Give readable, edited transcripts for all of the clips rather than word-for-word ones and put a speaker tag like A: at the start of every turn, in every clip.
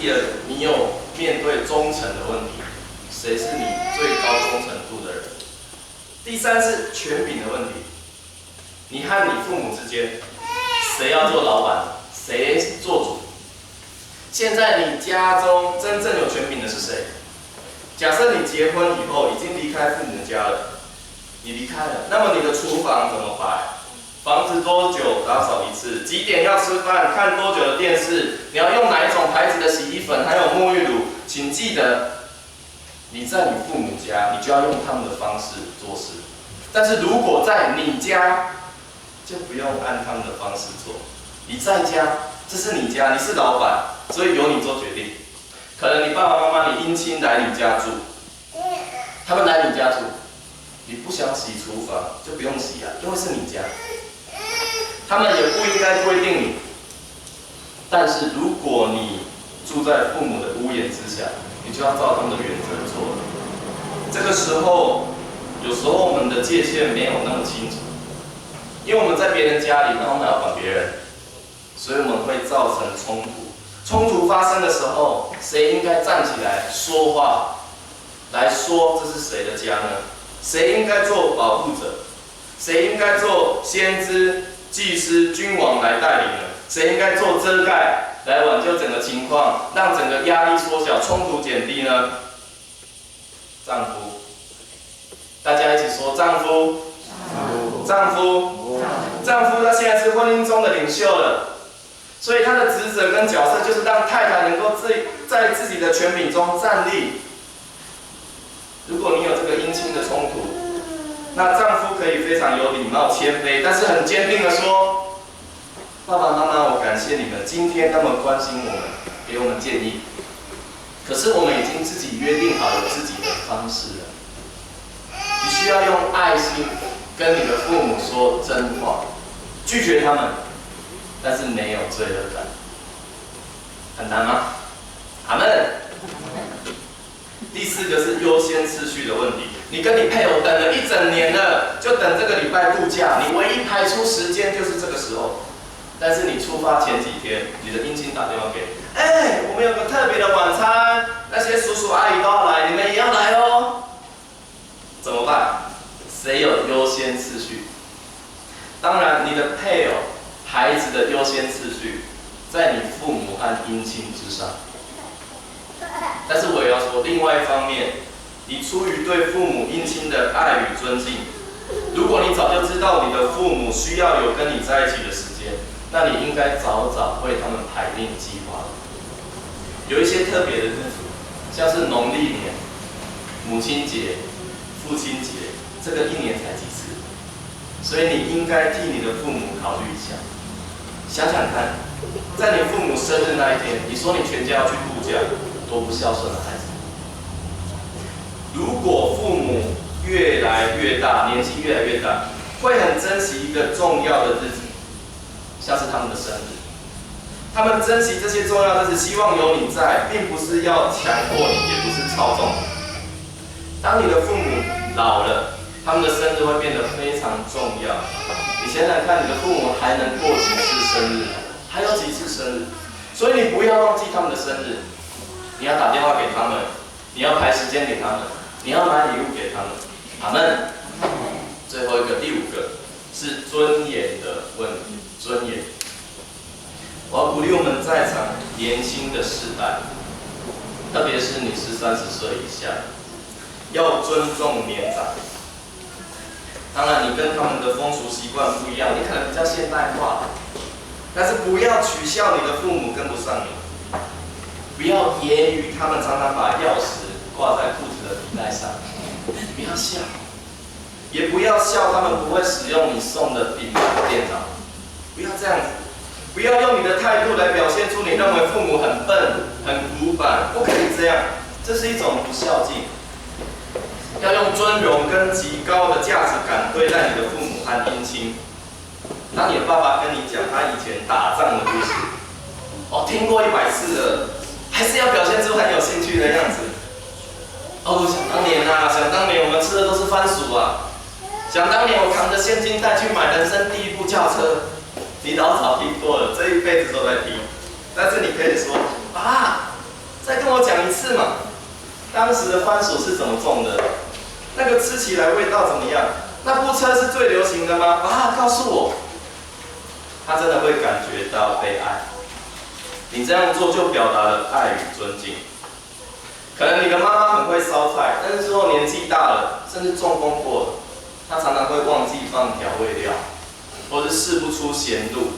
A: 第二个，你有面对忠诚的问题，谁是你最高忠诚度的人？第三是权柄的问题，你和你父母之间，谁要做老板，谁做主？现在你家中真正有权柄的是谁？假设你结婚以后已经离开父母家了，你离开了，那么你的厨房怎么摆？房子多久打扫一次？几点要吃饭？看多久的电视？你要用哪一种牌子的洗衣粉？还有沐浴乳？请记得，你在你父母家，你就要用他们的方式做事。但是如果在你家，就不用按他们的方式做。你在家，这是你家，你是老板，所以由你做决定。可能你爸爸妈妈、你姻亲来你家住，他们来你家住，你不想洗厨房就不用洗啊，因为是你家。他们也不应该规定你，但是如果你住在父母的屋檐之下，你就要照他们的原则做。这个时候，有时候我们的界限没有那么清楚，因为我们在别人家里，然后我们要管别人，所以我们会造成冲突。冲突发生的时候，谁应该站起来说话，来说这是谁的家呢？谁应该做保护者？谁应该做先知、祭司、君王来带领呢？谁应该做遮盖，来挽救整个情况，让整个压力缩小、冲突减低呢？丈夫，大家一起说丈夫。丈夫，他现在是婚姻中的领袖了，所以他的职责跟角色就是让太太能够在自己的权柄中站立。如果你有这个姻亲的冲突，那丈夫可以非常有礼貌、谦卑，但是很坚定的说：“爸爸妈妈，我感谢你们今天那么关心我们，给我们建议。可是我们已经自己约定好有自己的方式了。你需要用爱心跟你的父母说真话，拒绝他们，但是没有罪恶感。很难吗？阿们。第四个是优先次序的问题。你跟你配偶等了1整年了，就等这个礼拜度假，你唯一排出时间就是这个时候。但是你出发前几天，你的姻亲打电话给你，我们有个特别的晚餐，那些叔叔阿姨都要来，你们也要来哦。怎么办？谁有优先次序？当然，你的配偶、孩子的优先次序，在你父母和姻亲之上。但是我也要说，另外一方面，你出于对父母姻亲的爱与尊敬，如果你早就知道你的父母需要有跟你在一起的时间，那你应该早早为他们排定计划。有一些特别的日子，像是农历年、母亲节、父亲节，这个1年才几次，所以你应该替你的父母考虑一下。想想看，在你父母生日那一天，你说你全家要去度假，多不孝顺的孩子。如果父母越来越大，年纪越来越大，会很珍惜一个重要的日子，像是他们的生日。他们珍惜这些重要的日子，希望有你在，并不是要强迫你，也不是操纵你。当你的父母老了，他们的生日会变得非常重要。你想想看，你的父母还能过几次生日？还有几次生日？所以你不要忘记他们的生日，你要打电话给他们，你要排时间给他们，你要买礼物给他们。阿们。最后一个，第5个是尊严的问题，尊严。我要鼓励我们在场年轻的世代，特别是你是30岁以下，要尊重年长。当然，你跟他们的风俗习惯不一样，你可能比较现代化，但是不要取笑你的父母跟不上你，不要揶揄他们常常把钥匙挂在裤子的皮带上，不要笑，也不要笑他们不会使用你送的平板电脑，不要这样子，不要用你的态度来表现出你认为父母很笨、很古板，不可以这样，这是一种不孝敬。要用尊荣跟极高的价值感对待你的父母和姻亲。当你的爸爸跟你讲他以前打仗的故事，听过100次了，还是要表现出很有兴趣的样子。想当年我们吃的都是番薯啊，想当年我扛着现金袋去买人生第1部轿车，你老早听过了，这一辈子都在听。但是你可以说，爸，再跟我讲一次嘛。当时的番薯是怎么种的？那个吃起来味道怎么样？那部车是最流行的吗？啊，告诉我。他真的会感觉到被爱。你这样做就表达了爱与尊敬。可能你的妈妈很会烧菜，但是之后年纪大了，甚至中风过了，她常常会忘记放调味料，或是试不出咸度。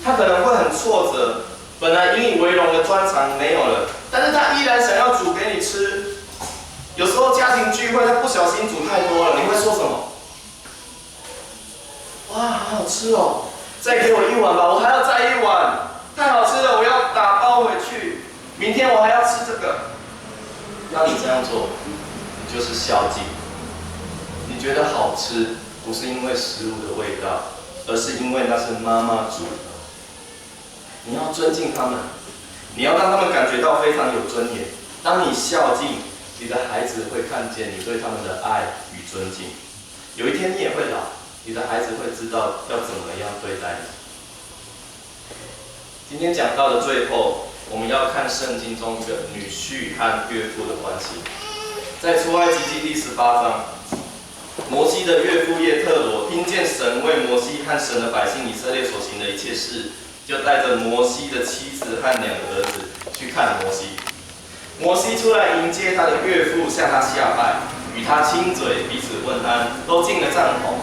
A: 她可能会很挫折，本来引以为荣的专长没有了，但是她依然想要煮给你吃。有时候家庭聚会，她不小心煮太多了，你会说什么？哇，好好吃哦！再给我一碗吧，我还要再一碗。太好吃了，我要打包回去。明天我还要吃这个。当你这样做，你就是孝敬。你觉得好吃，不是因为食物的味道，而是因为那是妈妈煮的。你要尊敬他们，你要让他们感觉到非常有尊严。当你孝敬，你的孩子会看见你对他们的爱与尊敬。有一天你也会老。你的孩子会知道要怎么样对待你。今天讲到的最后，我们要看圣经中的女婿和岳父的关系。在出埃及记第18章，摩西的岳父叶特罗听见神为摩西和神的百姓以色列所行的一切事，就带着摩西的妻子和2个儿子去看摩西。摩西出来迎接他的岳父，向他下拜，与他亲嘴，彼此问安，都进了帐篷。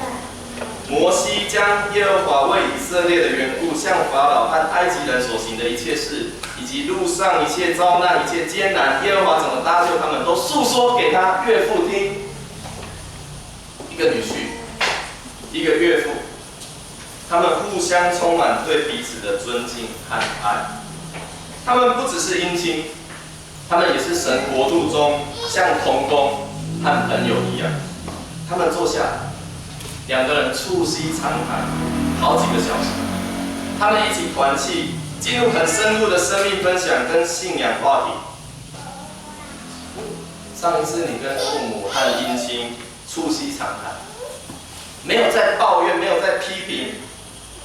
A: 摩西将耶和华为以色列的缘故向法老和埃及人所行的一切事，以及路上一切遭难、一切艰难，耶和华怎么搭救他们，都诉说给他岳父听。一个女婿，一个岳父，他们互相充满对彼此的尊敬和爱。他们不只是姻亲，他们也是神国度中像同工和朋友一样。他们坐下，2个人促膝长谈好几个小时，他们一起团契，进入很深入的生命分享跟信仰话题。上一次你跟父母和姻亲促膝长谈，没有在抱怨，没有在批评，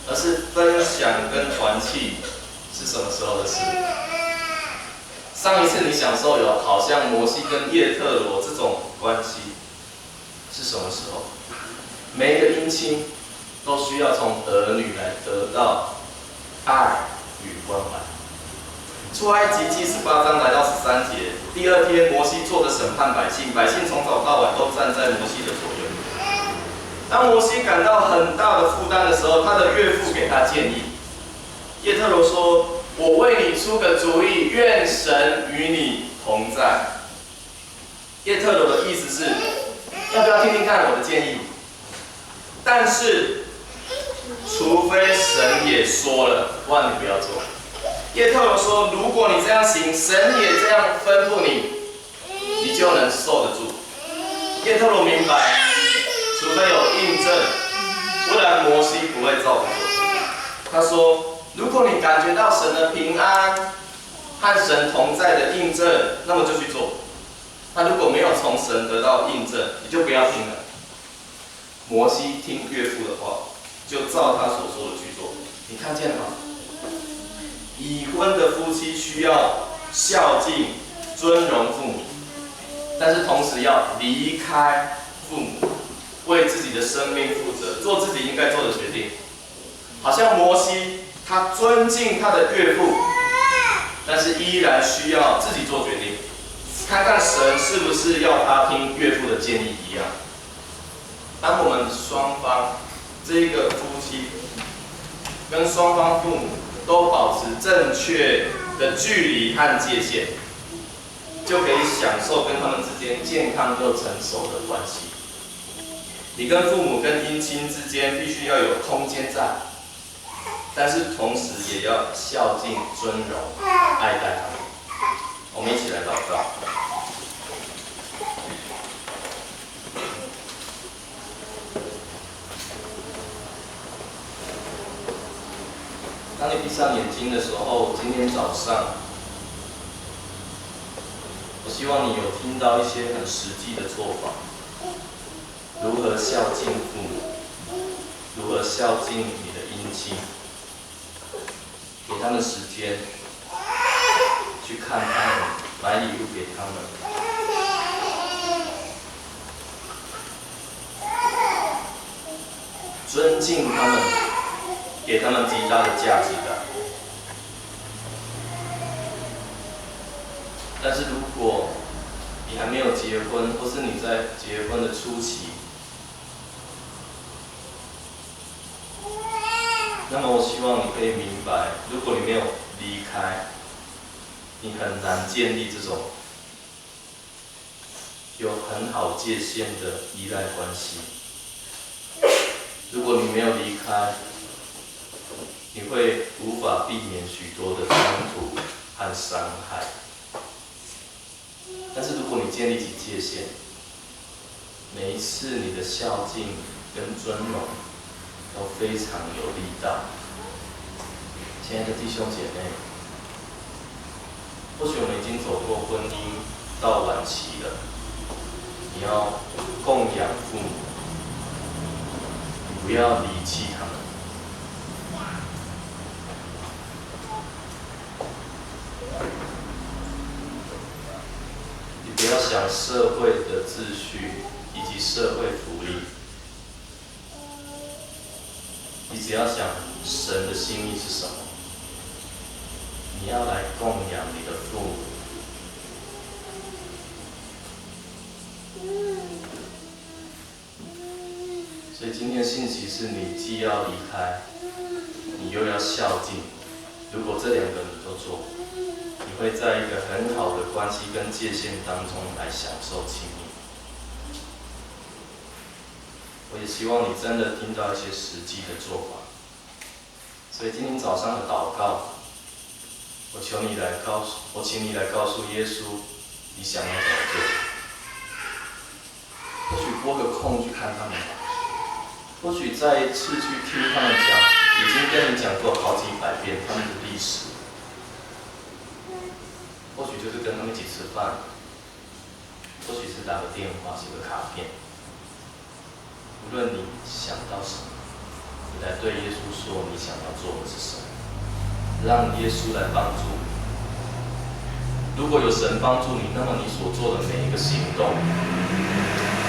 A: 而是分享跟团契，是什么时候的事？上一次你享受有好像摩西跟叶特罗这种关系，是什么时候？每一个姻亲都需要从儿女来得到爱与关怀。出埃及记18章来到13节，第2天摩西坐着审判百姓，百姓从早到晚都站在摩西的左右。当摩西感到很大的负担的时候，他的岳父给他建议。叶特罗说：“我为你出个主意，愿神与你同在。”叶特罗的意思是，要不要听听看我的建议？但是，除非神也说了，不然你不要做。叶特罗说：“如果你这样行，神也这样吩咐你，你就能受得住。”叶特罗明白，除非有印证，不然摩西不会照着做。他说：“如果你感觉到神的平安和神同在的印证，那么就去做。那如果没有从神得到印证，你就不要听了。”摩西听岳父的话，就照他所说的去做。你看见了吗？已婚的夫妻需要孝敬、尊荣父母，但是同时要离开父母，为自己的生命负责，做自己应该做的决定。好像摩西，他尊敬他的岳父，但是依然需要自己做决定，看看神是不是要他听岳父的建议一样。当我们双方这个夫妻跟双方父母都保持正确的距离和界限，就可以享受跟他们之间健康又成熟的关系。你跟父母跟姻亲之间必须要有空间在，但是同时也要孝敬、尊荣、爱戴他们。我们一起来祷告。当你闭上眼睛的时候，今天早上，我希望你有听到一些很实际的做法，如何孝敬父母，如何孝敬你的姻亲，给他们时间去看他们买礼物给他们，尊敬他们，给他们极大的价值感。但是如果你还没有结婚，或是你在结婚的初期，那么我希望你可以明白，如果你没有离开，你很难建立这种有很好界限的依赖关系。如果你没有离开，你会无法避免许多的冲突和伤害。但是如果你建立起界限，每一次你的孝敬跟尊荣都非常有力道。亲爱的弟兄姐妹，或许我们已经走过婚姻到晚期了，你要供养父母，你不要离弃他们。你不要想社会的秩序以及社会福利，你只要想神的心意是什么。你要来供养你的父母。所以今天的信息是你既要离开，你又要孝敬。如果这两个你都做，你会在一个很好的关系跟界限当中来享受亲密。我也希望你真的听到一些实际的做法。所以今天早上的祷告，我请你来告诉耶稣，你想要怎么做。或许拨个空去看他们吧，或许再一次去听他们讲，已经跟你讲过好几百遍他们的历史。或许就是跟他们一起吃饭，或许是打个电话、写个卡片。无论你想到什么，你来对耶稣说你想要做的是什么。让耶稣来帮助你。如果有神帮助你，那么你所做的每一个行动，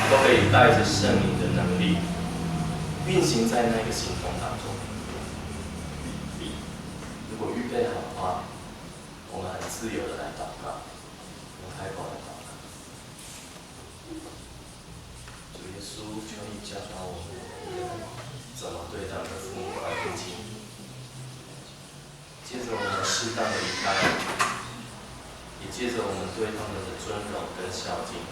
A: 都可以带着圣灵的能力，运行在那个行动当中。如果预备好的话，我们很自由的来祷告，我们开口来祷告。主耶稣，求你教导我们怎么对他们的父母来父亲。接着我们适当的离开，也接着我们对他们的尊荣跟孝敬。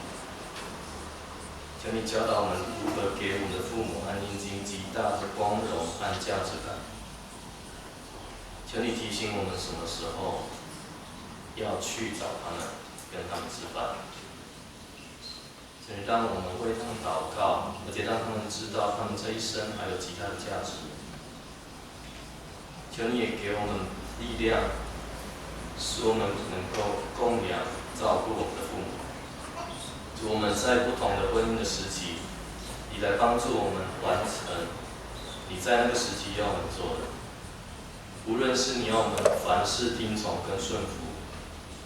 A: 求你教导我们如何给我们的父母和阴茎极大的光荣和价值感。求你提醒我们什么时候要去找他们，跟他们吃饭。求你让我们为他们祷告，而且让他们知道他们这一生还有极大的价值。求你也给我们力量，使我们能够供养、照顾我们的父母。主，我们在不同的婚姻的时期，你来帮助我们完成你在那个时期要我们做的。无论是你要我们凡事听从跟顺服，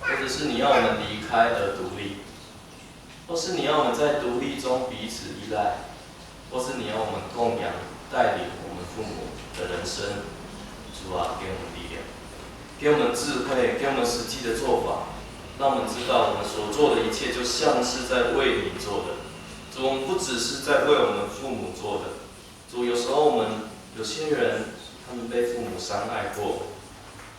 A: 或者是你要我们离开而独立，或是你要我们在独立中彼此依赖，或是你要我们供养、带领我们父母的人生。主啊，给我们力量，给我们智慧，给我们实际的做法，让我们知道我们所做的一切就像是在为你做的。主，我们不只是在为我们父母做的。主，有时候我们有些人他们被父母伤害过，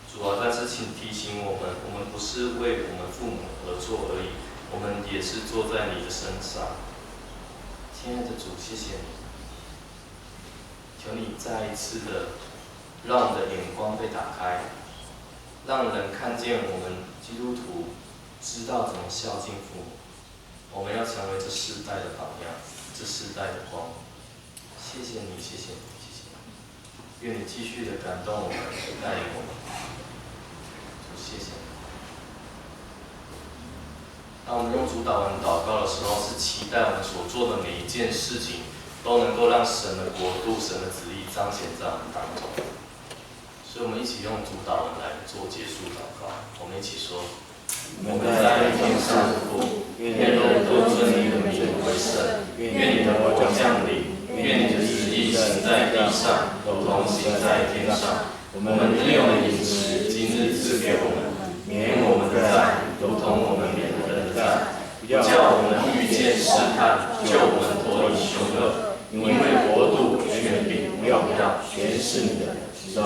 A: 主啊，但是请提醒我们，我们不是为我们父母而做而已，我们也是做在你的身上。亲爱的主，谢谢你，求你再一次的让我们的眼光被打开，让人看见我们基督徒知道怎么孝敬父母。我们要成为这世代的榜样，这世代的光。谢谢你，谢谢你，谢谢你。愿你继续的感动我们，带领我们。主，谢谢你。当我们用主祷文祷告的时候，是期待我们所做的每一件事情都能够让神的国度、神的旨意彰显在我们当中。所以，我们一起用主祷文来做结束祷告。我们一起说：我们在天上的父，愿人都尊你的名为圣，愿你的国降临，愿你的旨意行在地上，如同行在天上。我们日用的饮食，今日赐给我们，免我们的债，如同我们免人的债，不叫我们遇见试探，救我们脱离凶恶。因为国度、权柄、荣耀，全是你的，直到